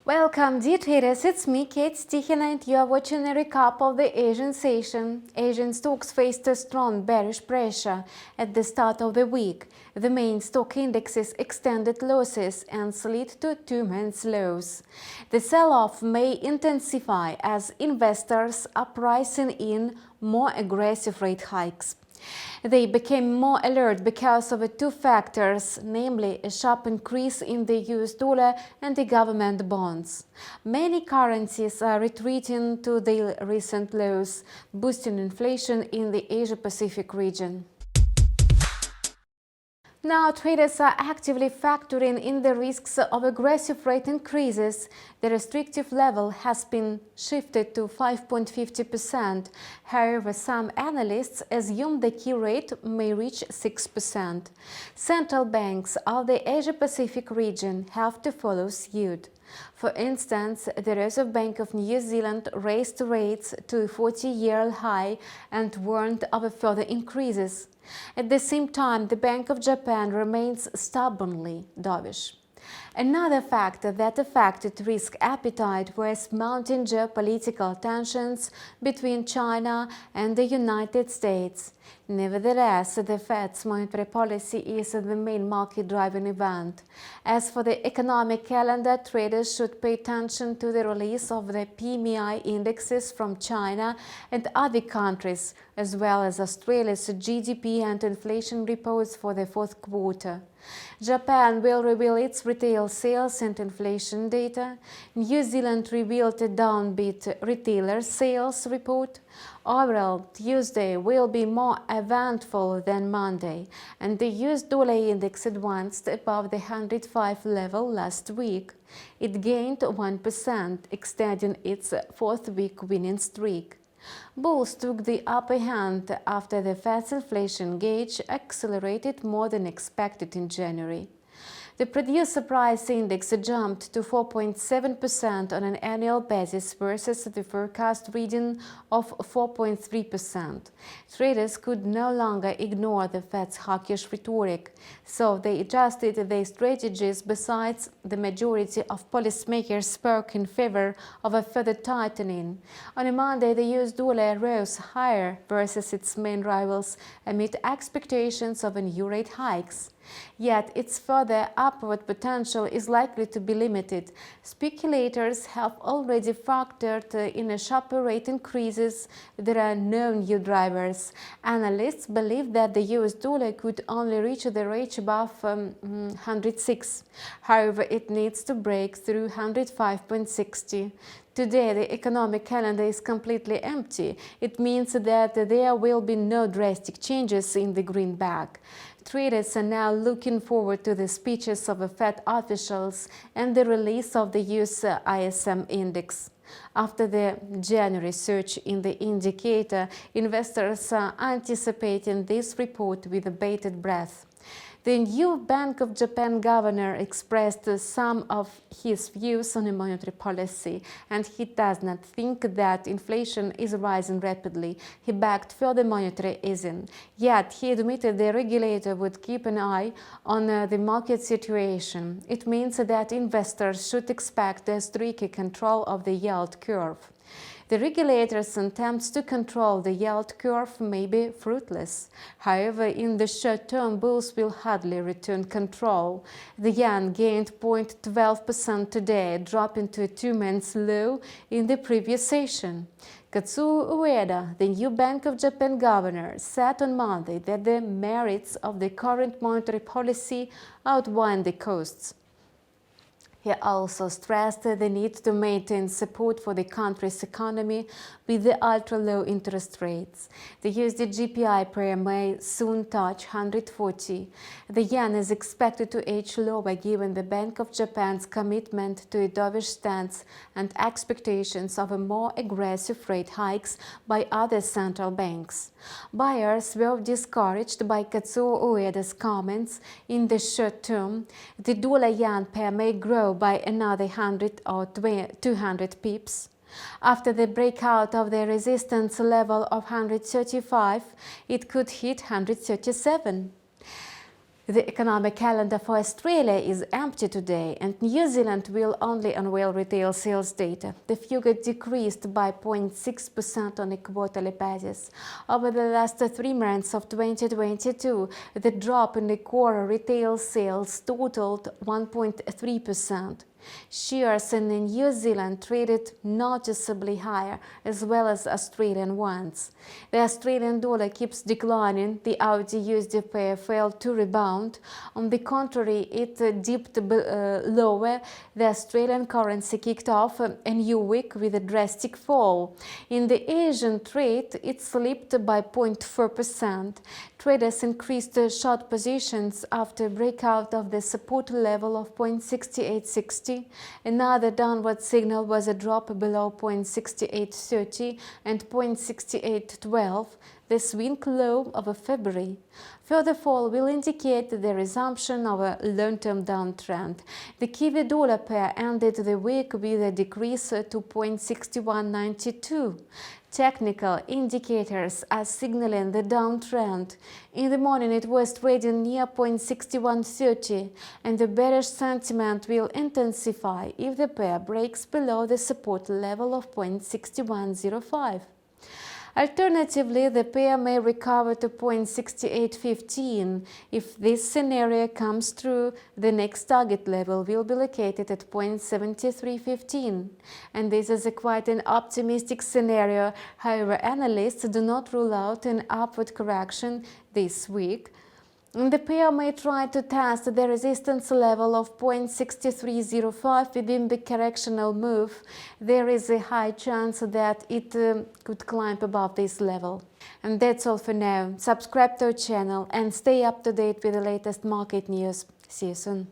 Welcome, dear traders, it's me, Kate Stichin, and you are watching a recap of the Asian session. Asian stocks faced a strong bearish pressure at the start of the week. The main stock indexes extended losses and slid to two-month lows. The sell-off may intensify as investors are pricing in more aggressive rate hikes. They became more alert because of two factors, namely a sharp increase in the US dollar and the government bonds. Many currencies are retreating to their recent lows, boosting inflation in the Asia-Pacific region. Now, traders are actively factoring in the risks of aggressive rate increases. The restrictive level has been shifted to 5.50%. However, some analysts assume the key rate may reach 6%. Central banks of the Asia-Pacific region have to follow suit. For instance, the Reserve Bank of New Zealand raised rates to a 40-year high and warned of further increases. At the same time, the Bank of Japan remains stubbornly dovish. Another factor that affected risk appetite was mounting geopolitical tensions between China and the United States. Nevertheless, the Fed's monetary policy is the main market-driving event. As for the economic calendar, traders should pay attention to the release of the PMI indexes from China and other countries, as well as Australia's GDP and inflation reports for the fourth quarter. Japan will reveal its retail sales and inflation data. New Zealand revealed a downbeat retailer sales report. Overall, Tuesday will be more eventful than Monday, and the US dollar index advanced above the 105 level last week. It gained 1%, extending its fourth-week winning streak. Bulls took the upper hand after the Fed's inflation gauge accelerated more than expected in January. The producer price index jumped to 4.7% on an annual basis versus the forecast reading of 4.3%. Traders could no longer ignore the Fed's hawkish rhetoric, so they adjusted their strategies. Besides, the majority of policymakers spoke in favor of a further tightening. On a Monday, the US dollar rose higher versus its main rivals amid expectations of new rate hikes. Yet its further upward potential is likely to be limited. Speculators have already factored in a sharper rate increases. There are no new drivers. Analysts believe that the US dollar could only reach the range above 106. However, it needs to break through 105.60. Today, the economic calendar is completely empty. It means that there will be no drastic changes in the greenback. Traders are now looking forward to the speeches of Fed officials and the release of the US ISM index. After the January surge in the indicator, investors are anticipating this report with bated breath. The new Bank of Japan governor expressed some of his views on monetary policy, and he does not think that inflation is rising rapidly. He backed further monetary easing. Yet he admitted the regulator would keep an eye on the market situation. It means that investors should expect a strict control of the yield curve. The regulator's attempts to control the yield curve may be fruitless. However, in the short term, bulls will hardly return control. The yen gained 0.12% today, dropping to a two-month low in the previous session. Kazuo Ueda, the new Bank of Japan governor, said on Monday that the merits of the current monetary policy outweigh the costs. He also stressed the need to maintain support for the country's economy with the ultra-low interest rates. The USD JPY pair may soon touch 140. The yen is expected to edge lower given the Bank of Japan's commitment to a dovish stance and expectations of more aggressive rate hikes by other central banks. Buyers were discouraged by Kazuo Ueda's comments. In the short term, the dollar-yen pair may grow by another 100 or 200 pips. After the breakout of the resistance level of 135, it could hit 137. The economic calendar for Australia is empty today, and New Zealand will only unveil retail sales data. The figure decreased by 0.6% on a quarterly basis. Over the last 3 months of 2022, the drop in the core retail sales totaled 1.3%. Shares in New Zealand traded noticeably higher, as well as Australian ones. The Australian dollar keeps declining. The AUD-USD pair failed to rebound. On the contrary, it dipped lower. The Australian currency kicked off a new week with a drastic fall. In the Asian trade, it slipped by 0.4%. Traders increased short positions after breakout of the support level of 0.6860. Another downward signal was a drop below 0.6830 and 0.6812, the swing low of February. Further fall will indicate the resumption of a long-term downtrend. The Kiwi dollar pair ended the week with a decrease to 0.6192. Technical indicators are signaling the downtrend. In the morning, it was trading near 0.6130, and the bearish sentiment will intensify if the pair breaks below the support level of 0.6105. Alternatively, the pair may recover to 0.6815. If this scenario comes true, the next target level will be located at 0.7315. And this is quite an optimistic scenario. However, analysts do not rule out an upward correction this week. The pair may try to test the resistance level of 0.6305 within the correctional move. There is a high chance that it could climb above this level. And that's all for now. Subscribe to our channel and stay up to date with the latest market news. See you soon.